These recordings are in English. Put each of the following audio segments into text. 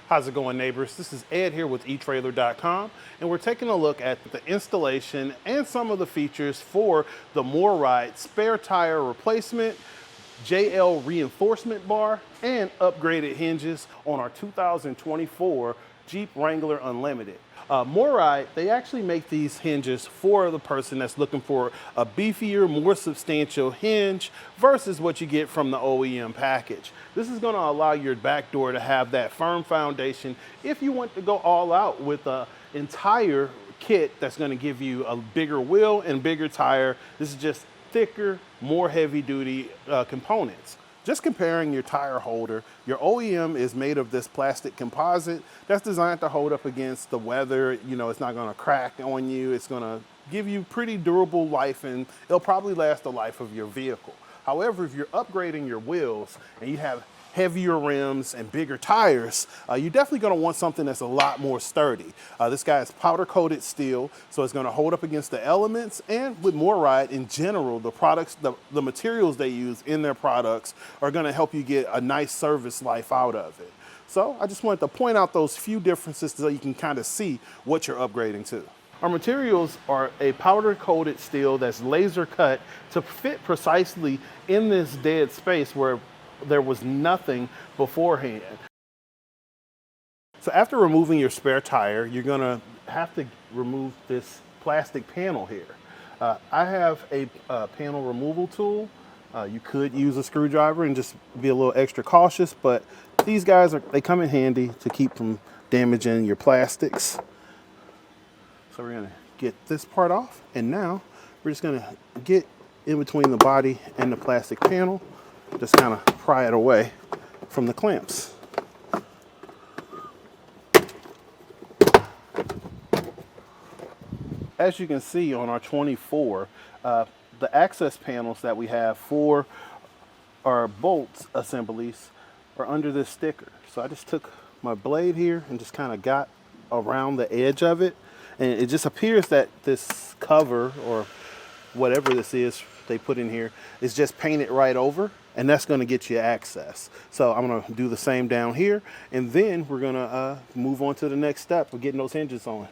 How's it going, neighbors? This is Ed here with etrailer.com, and we're taking a look at the installation and some of the features for the MORryde spare tire replacement, JL reinforcement bar, and upgraded hinges on our 2024 Jeep Wrangler Unlimited. MORryde, they actually make these hinges for the person that's looking for a beefier, more substantial hinge versus what you get from the OEM package. This is going to allow your back door to have that firm foundation if you want to go all out with an entire kit that's going to give you a bigger wheel and bigger tire. This is just thicker, more heavy duty components. Just comparing your tire holder, your OEM is made of this plastic composite that's designed to hold up against the weather. You know, it's not gonna crack on you. It's gonna give you pretty durable life, and it'll probably last the life of your vehicle. However, if you're upgrading your wheels and you have heavier rims and bigger tires, you're definitely gonna want something that's a lot more sturdy. This guy is powder coated steel, so it's gonna hold up against the elements, and with MORryde in general, the products, the materials they use in their products are gonna help you get a nice service life out of it. So I just wanted to point out those few differences so you can kind of see what you're upgrading to. Our materials are a powder coated steel that's laser cut to fit precisely in this dead space where there was nothing beforehand. So after removing your spare tire, you're gonna have to remove this plastic panel here. I have a panel removal tool. You could use a screwdriver and just be a little extra cautious, but these guys they come in handy to keep from damaging your plastics. So we're gonna get this part off, and now we're just gonna get in between the body and the plastic panel. Just kind of pry it away from the clamps. As you can see on our 24, the access panels that we have for our bolts assemblies are under this sticker. So I just took my blade here and just kind of got around the edge of it, and it just appears that this cover or whatever this is they put in here is just painted right over, and that's going to get you access. So I'm going to do the same down here, and then we're going to move on to the next step of getting those hinges on.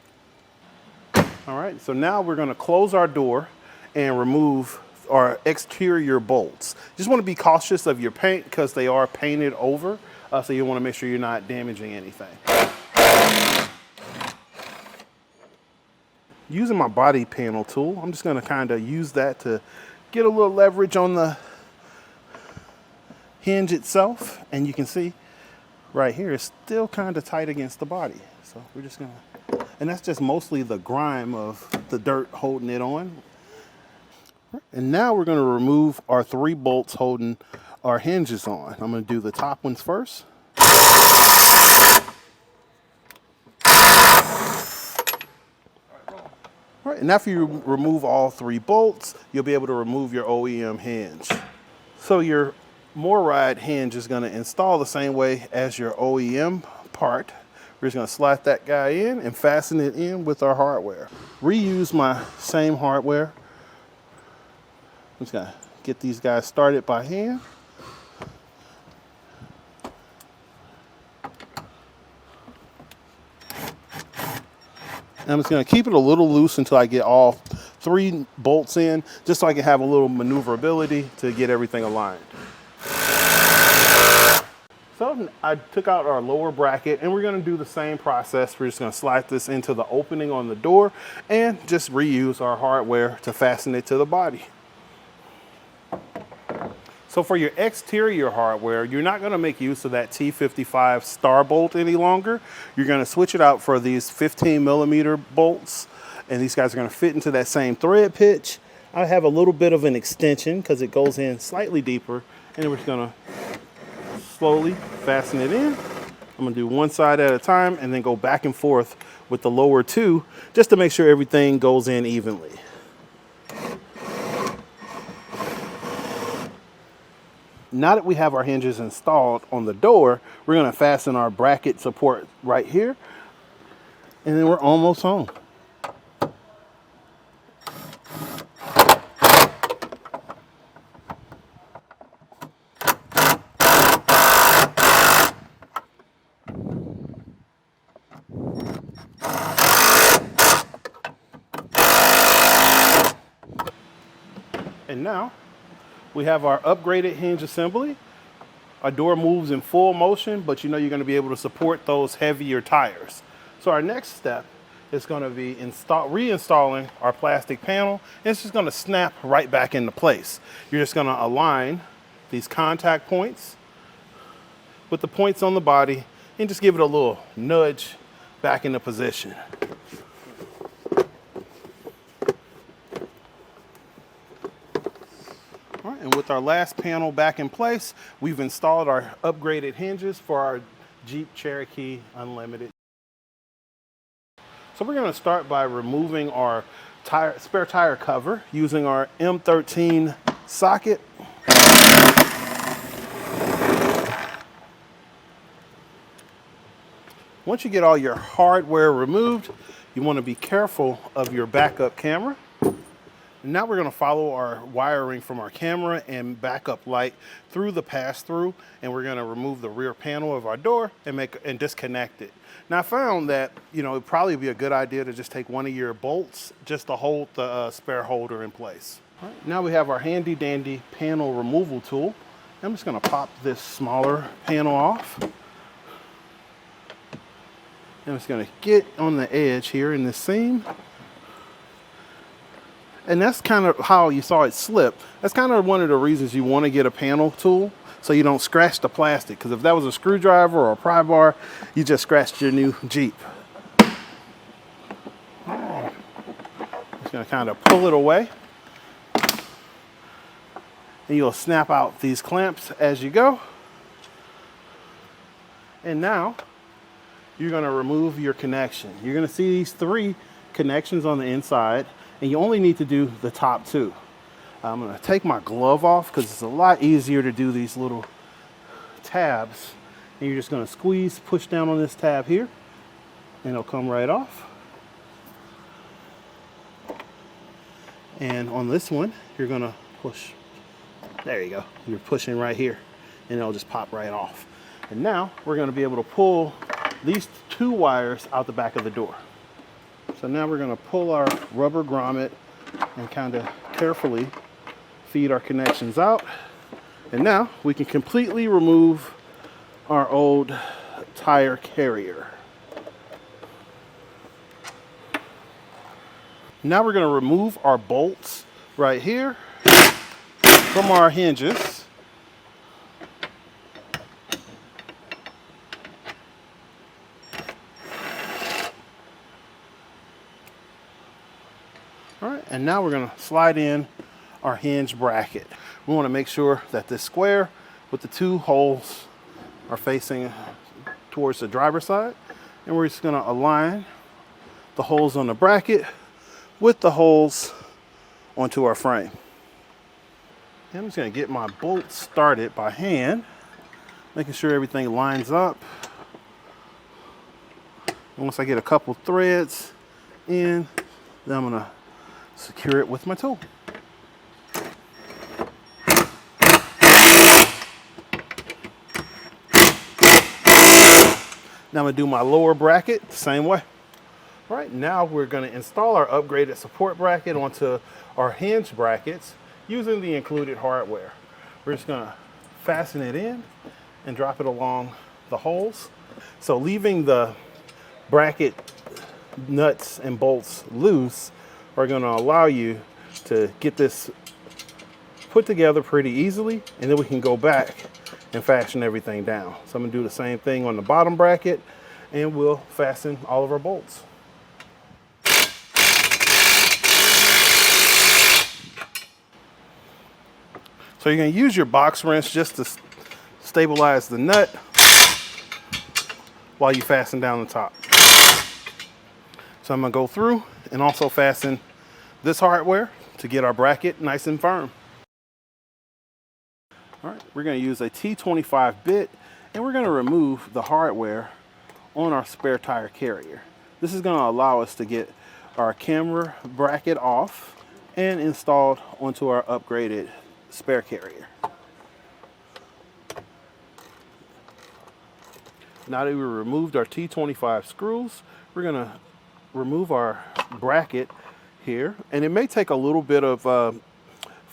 All right, so now we're going to close our door and remove our exterior bolts. Just want to be cautious of your paint because they are painted over, so you want to make sure you're not damaging anything. Using my body panel tool, I'm just going to kind of use that to get a little leverage on the hinge itself, and you can see right here it's still kind of tight against the body. So we're just gonna, and that's just mostly the grime of the dirt holding it on. And now we're going to remove our 3 bolts holding our hinges on. I'm going to do the top ones first. All right, and after you remove all 3 bolts, you'll be able to remove your OEM hinge. So your MORryde hinge is going to install the same way as your OEM part. We're just going to slide that guy in and fasten it in with our hardware. Reuse my same hardware. I'm just going to get these guys started by hand. I'm just going to keep it a little loose until I get all 3 bolts in, just so I can have a little maneuverability to get everything aligned. So I took out our lower bracket, and we're going to do the same process. We're just going to slide this into the opening on the door and just reuse our hardware to fasten it to the body. So for your exterior hardware, you're not going to make use of that T55 star bolt any longer. You're going to switch it out for these 15mm bolts, and these guys are going to fit into that same thread pitch. I have a little bit of an extension because it goes in slightly deeper, and we're just going to slowly fasten it in. I'm going to do one side at a time and then go back and forth with the lower 2 just to make sure everything goes in evenly. Now that we have our hinges installed on the door, we're going to fasten our bracket support right here, and then we're almost home. And now we have our upgraded hinge assembly. Our door moves in full motion, but you know you're going to be able to support those heavier tires. So our next step is going to be reinstalling our plastic panel, and it's just going to snap right back into place. You're just going to align these contact points with the points on the body and just give it a little nudge back into position. All right, and with our last panel back in place, we've installed our upgraded hinges for our Jeep Cherokee Unlimited. So we're going to start by removing our spare tire cover using our M13 socket. Once you get all your hardware removed, you want to be careful of your backup camera. Now we're going to follow our wiring from our camera and backup light through the pass-through, and we're going to remove the rear panel of our door and disconnect it. Now I found that, you know, it'd probably be a good idea to just take one of your bolts just to hold the spare holder in place. All right, now we have our handy dandy panel removal tool. I'm just going to pop this smaller panel off. I'm just going to get on the edge here in this seam. And that's kind of how you saw it slip. That's kind of one of the reasons you want to get a panel tool, so you don't scratch the plastic. Because if that was a screwdriver or a pry bar, you just scratched your new Jeep. Just going to kind of pull it away. And you'll snap out these clamps as you go. And now you're going to remove your connection. You're going to see these 3 connections on the inside, and you only need to do the top 2. I'm going to take my glove off because it's a lot easier to do these little tabs. And you're just going to squeeze, push down on this tab here, and it'll come right off. And on this one, you're going to push. There you go. You're pushing right here, and it'll just pop right off. And now we're going to be able to pull these 2 wires out the back of the door. So now we're going to pull our rubber grommet and kind of carefully feed our connections out. And now we can completely remove our old tire carrier. Now we're going to remove our bolts right here from our hinges. All right, and now we're going to slide in our hinge bracket. We want to make sure that this square with the 2 holes are facing towards the driver's side. And we're just going to align the holes on the bracket with the holes onto our frame. And I'm just going to get my bolts started by hand, making sure everything lines up. And once I get a couple threads in, then I'm going to secure it with my tool. Now I'm going to do my lower bracket the same way. All right, now we're going to install our upgraded support bracket onto our hinge brackets using the included hardware. We're just going to fasten it in and drop it along the holes. So leaving the bracket nuts and bolts loose are going to allow you to get this put together pretty easily, and then we can go back and fasten everything down. So I'm going to do the same thing on the bottom bracket, and we'll fasten all of our bolts. So you're going to use your box wrench just to stabilize the nut while you fasten down the top. So I'm going to go through and also fasten this hardware to get our bracket nice and firm. All right, we're going to use a T25 bit, and we're going to remove the hardware on our spare tire carrier. This is going to allow us to get our camera bracket off and installed onto our upgraded spare carrier. Now that we removed our T25 screws, we're going to remove our bracket here, and it may take a little bit of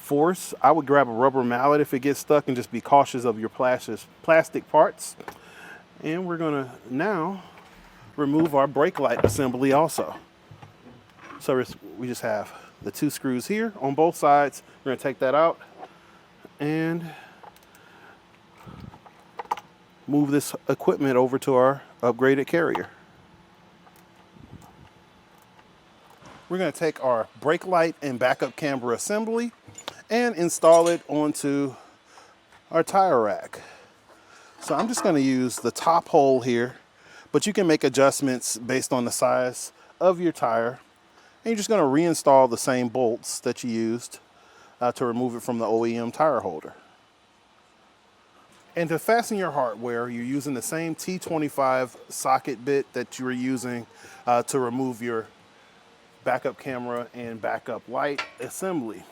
force. I would grab a rubber mallet if it gets stuck and just be cautious of your plastic parts. And we're gonna now remove our brake light assembly also. So we just have the 2 screws here on both sides. We're gonna take that out and move this equipment over to our upgraded carrier. We're going to take our brake light and backup camera assembly and install it onto our tire rack. So I'm just going to use the top hole here, but you can make adjustments based on the size of your tire. And you're just going to reinstall the same bolts that you used to remove it from the OEM tire holder. And to fasten your hardware, you're using the same T25 socket bit that you were using to remove your backup camera and backup light assembly.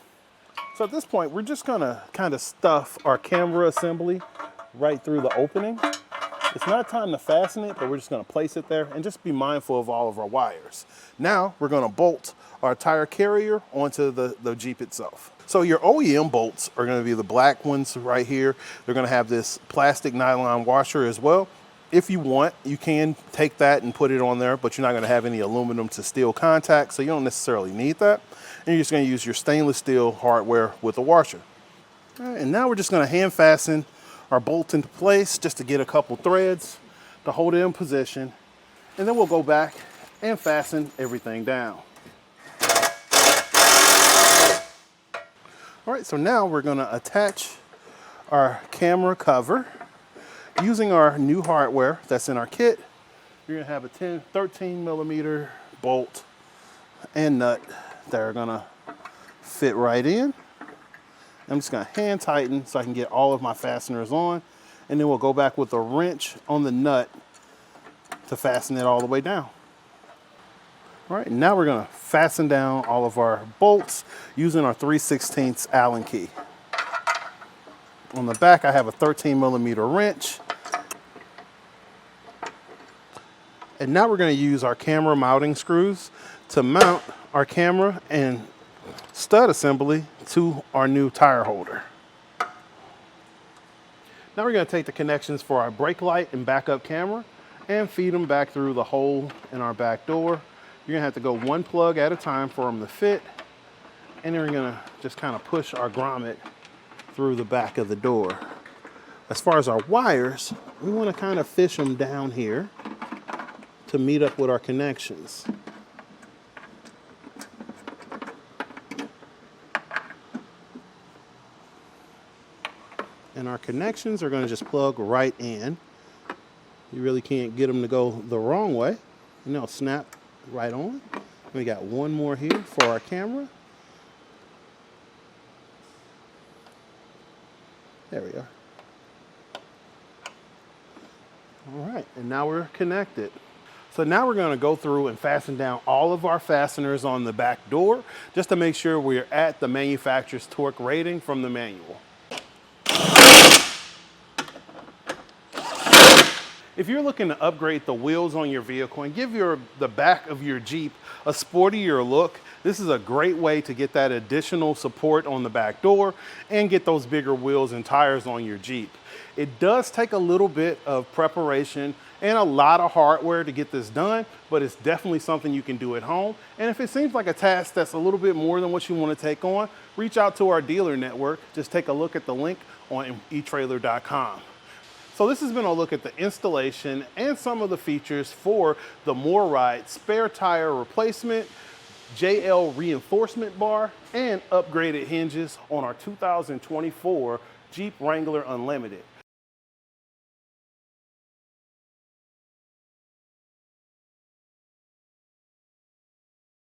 So at this point, we're just gonna kind of stuff our camera assembly right through the opening. It's not time to fasten it, but we're just gonna place it there and just be mindful of all of our wires. Now we're gonna bolt our tire carrier onto the Jeep itself. So your OEM bolts are gonna be the black ones right here. They're gonna have this plastic nylon washer as well. If you want, you can take that and put it on there, but you're not gonna have any aluminum to steel contact, so you don't necessarily need that. And you're just gonna use your stainless steel hardware with a washer. All right, and now we're just gonna hand fasten our bolt into place just to get a couple threads to hold it in position. And then we'll go back and fasten everything down. All right, so now we're gonna attach our camera cover. Using our new hardware that's in our kit, you're gonna have a 13 millimeter bolt and nut that are gonna fit right in. I'm just gonna hand tighten so I can get all of my fasteners on, and then we'll go back with a wrench on the nut to fasten it all the way down. All right, now we're gonna fasten down all of our bolts using our 3/16 Allen key. On the back, I have a 13 millimeter wrench. And now we're gonna use our camera mounting screws to mount our camera and stud assembly to our new tire holder. Now we're gonna take the connections for our brake light and backup camera and feed them back through the hole in our back door. You're gonna have to go 1 plug at a time for them to fit. And then we're gonna just kind of push our grommet through the back of the door. As far as our wires, we wanna kind of fish them down here to meet up with our connections. And our connections are gonna just plug right in. You really can't get them to go the wrong way, and they'll snap right on. We got one more here for our camera. There we are. All right, and now we're connected. So now we're going to go through and fasten down all of our fasteners on the back door just to make sure we're at the manufacturer's torque rating from the manual. If you're looking to upgrade the wheels on your vehicle and give the back of your Jeep a sportier look, this is a great way to get that additional support on the back door and get those bigger wheels and tires on your Jeep. It does take a little bit of preparation and a lot of hardware to get this done, but it's definitely something you can do at home. And if it seems like a task that's a little bit more than what you want to take on, reach out to our dealer network. Just take a look at the link on etrailer.com. So this has been a look at the installation and some of the features for the MORryde spare tire replacement, JL reinforcement bar, and upgraded hinges on our 2024 Jeep Wrangler Unlimited.